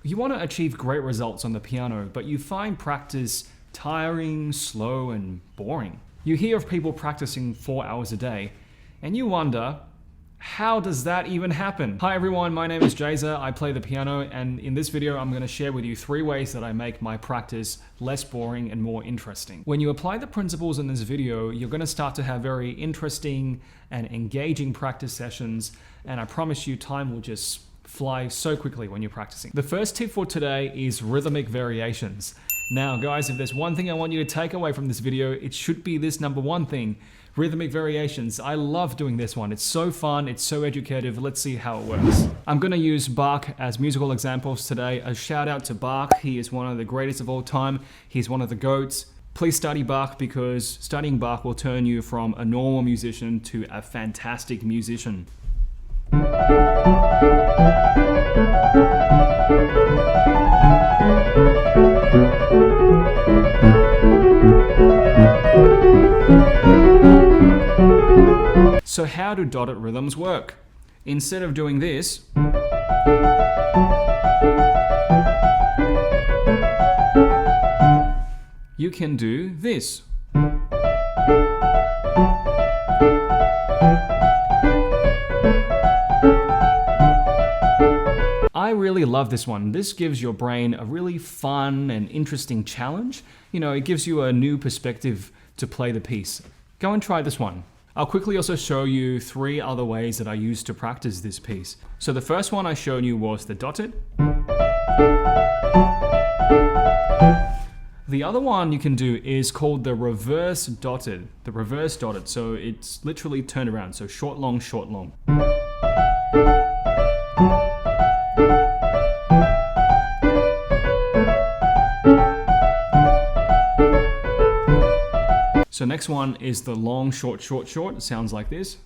You want to achieve great results on the piano, but you find practice tiring, slow, and boring. You hear of people practicing 4 hours a day, and you wonder, how does that even happen? Hi everyone, my name is Jazer, I play the piano, and in this video I'm going to share with you 3 ways that I make my practice less boring and more interesting. When you apply the principles in this video, you're going to start to have very interesting and engaging practice sessions, and I promise you time will just fly so quickly when you're practicing. The first tip for today is rhythmic variations. Now guys, if there's one thing I want you to take away from this video, it should be this number one thing. Rhythmic variations. I love doing this one. It's so fun, it's so educative. Let's see how it works. I'm gonna use Bach as musical examples today. A shout out to Bach. He is one of the greatest of all time. He's one of the GOATs. Please study Bach because studying Bach will turn you from a normal musician to a fantastic musician. So how do dotted rhythms work? Instead of doing this, you can do this. I really love this one. This gives your brain a really fun and interesting challenge. You know, it gives you a new perspective to play the piece. Go and try this one. I'll quickly also show you 3 other ways that I use to practice this piece. So the first one I showed you was the dotted. The other one you can do is called the reverse dotted. The reverse dotted, so it's literally turned around. So short, long, short, long. So next one is the long, short, short, short. It sounds like this.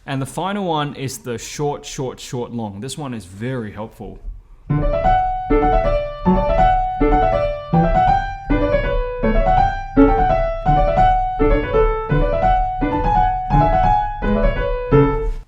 And the final one is the short, short, short, long. This one is very helpful.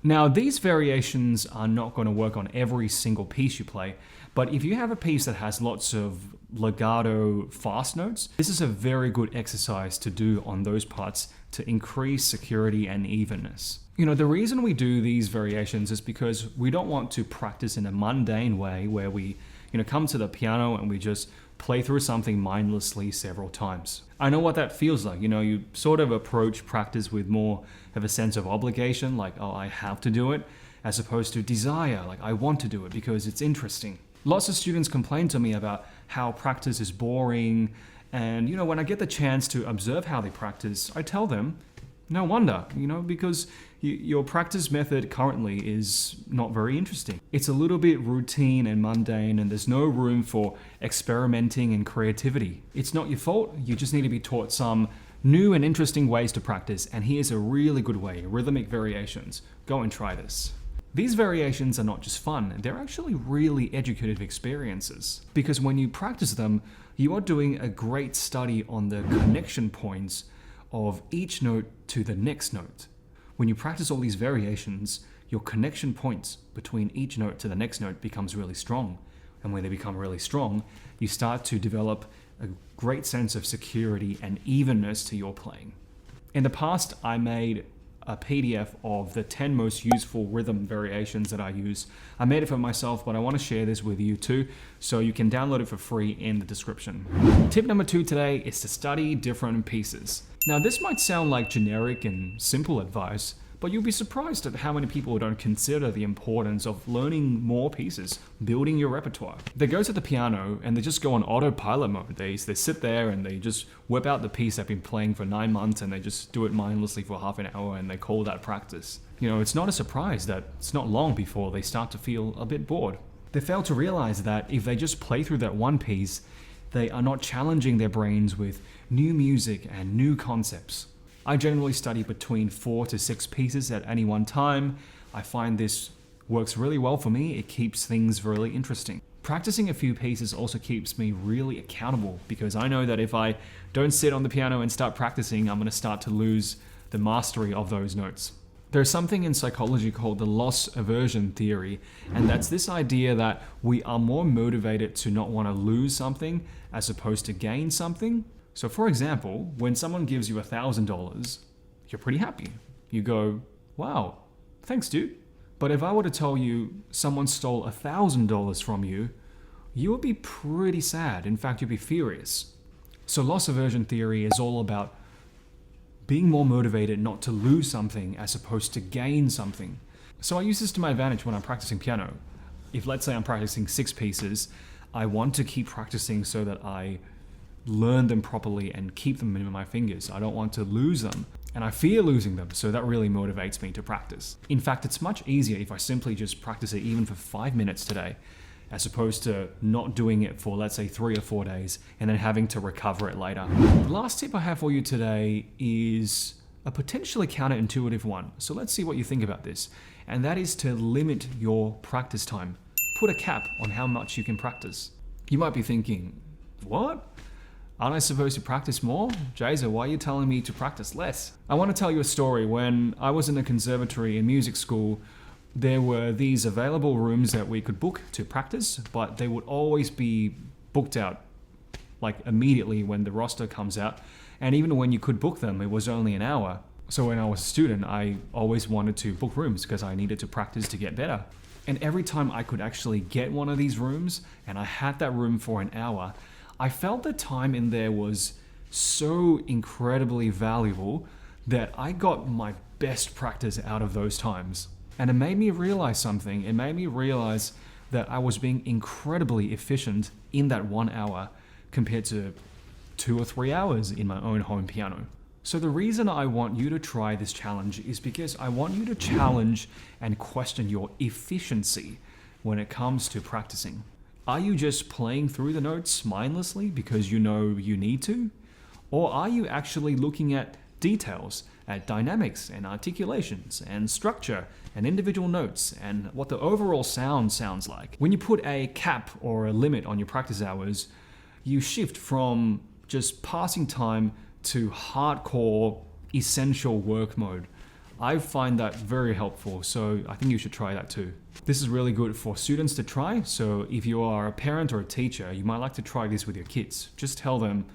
Now, these variations are not going to work on every single piece you play, but if you have a piece that has lots of legato fast notes, this is a very good exercise to do on those parts to increase security and evenness. You know, the reason we do these variations is because we don't want to practice in a mundane way where we, come to the piano and we just play through something mindlessly several times. I know what that feels like. You sort of approach practice with more of a sense of obligation, like, oh, I have to do it, as opposed to desire, like, I want to do it because it's interesting. Lots of students complain to me about how practice is boring, and when I get the chance to observe how they practice, I tell them, no wonder, because your practice method currently is not very interesting. It's a little bit routine and mundane, and there's no room for experimenting and creativity. It's not your fault, you just need to be taught some new and interesting ways to practice, and here's a really good way, rhythmic variations. Go and try this. These variations are not just fun, they're actually really educative experiences. Because when you practice them, you are doing a great study on the connection points of each note to the next note. When you practice all these variations, your connection points between each note to the next note becomes really strong. And when they become really strong, you start to develop a great sense of security and evenness to your playing. In the past, I made a PDF of the 10 most useful rhythm variations that I use. I made it for myself, but I want to share this with you too, so you can download it for free in the description. Tip number 2 today is to study different pieces. Now, this might sound like generic and simple advice, but you'll be surprised at how many people don't consider the importance of learning more pieces, building your repertoire. They go to the piano and they just go on autopilot mode. They sit there and they just whip out the piece they've been playing for 9 months and they just do it mindlessly for half an hour and they call that practice. It's not a surprise that it's not long before they start to feel a bit bored. They fail to realize that if they just play through that one piece, they are not challenging their brains with new music and new concepts. I generally study between 4 to 6 pieces at any one time. I find this works really well for me. It keeps things really interesting. Practicing a few pieces also keeps me really accountable because I know that if I don't sit on the piano and start practicing, I'm going to start to lose the mastery of those notes. There's something in psychology called the loss aversion theory, and that's this idea that we are more motivated to not want to lose something as opposed to gain something. So for example, when someone gives you $1,000, you're pretty happy. You go, wow, thanks dude. But if I were to tell you someone stole $1,000 from you, you would be pretty sad. In fact, you'd be furious. So loss aversion theory is all about being more motivated not to lose something as opposed to gain something. So I use this to my advantage when I'm practicing piano. If let's say I'm practicing 6 pieces, I want to keep practicing so that I learn them properly and keep them in my fingers. I don't want to lose them. And I fear losing them, so that really motivates me to practice. In fact, it's much easier if I simply just practice it even for 5 minutes today, as opposed to not doing it for, let's say, 3 or 4 days, and then having to recover it later. The last tip I have for you today is a potentially counterintuitive one. So let's see what you think about this. And that is to limit your practice time. Put a cap on how much you can practice. You might be thinking, what? Aren't I supposed to practice more? Jazer, why are you telling me to practice less? I want to tell you a story. When I was in a conservatory in music school, there were these available rooms that we could book to practice, but they would always be booked out like immediately when the roster comes out. And even when you could book them, it was only an hour. So when I was a student, I always wanted to book rooms because I needed to practice to get better. And every time I could actually get one of these rooms and I had that room for an hour, I felt the time in there was so incredibly valuable that I got my best practice out of those times. And it made me realize something. It made me realize that I was being incredibly efficient in that 1 hour compared to 2 or 3 hours in my own home piano. So the reason I want you to try this challenge is because I want you to challenge and question your efficiency when it comes to practicing. Are you just playing through the notes mindlessly because you know you need to? Or are you actually looking at details, at dynamics and articulations and structure and individual notes and what the overall sound sounds like? When you put a cap or a limit on your practice hours, you shift from just passing time to hardcore essential work mode. I find that very helpful, so I think you should try that too. This is really good for students to try, so if you are a parent or a teacher, you might like to try this with your kids. Just tell them,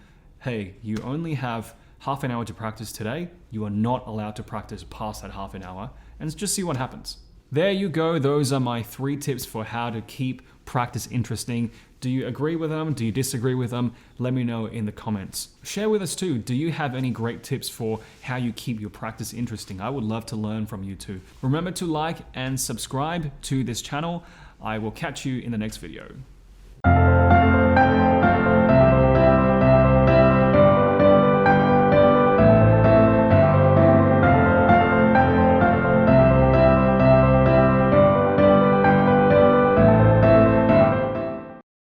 hey, you only have half an hour to practice today. You are not allowed to practice past that half an hour, and just see what happens. There you go. Those are my 3 tips for how to keep practice interesting. Do you agree with them? Do you disagree with them? Let me know in the comments. Share with us too. Do you have any great tips for how you keep your practice interesting? I would love to learn from you too. Remember to like and subscribe to this channel. I will catch you in the next video.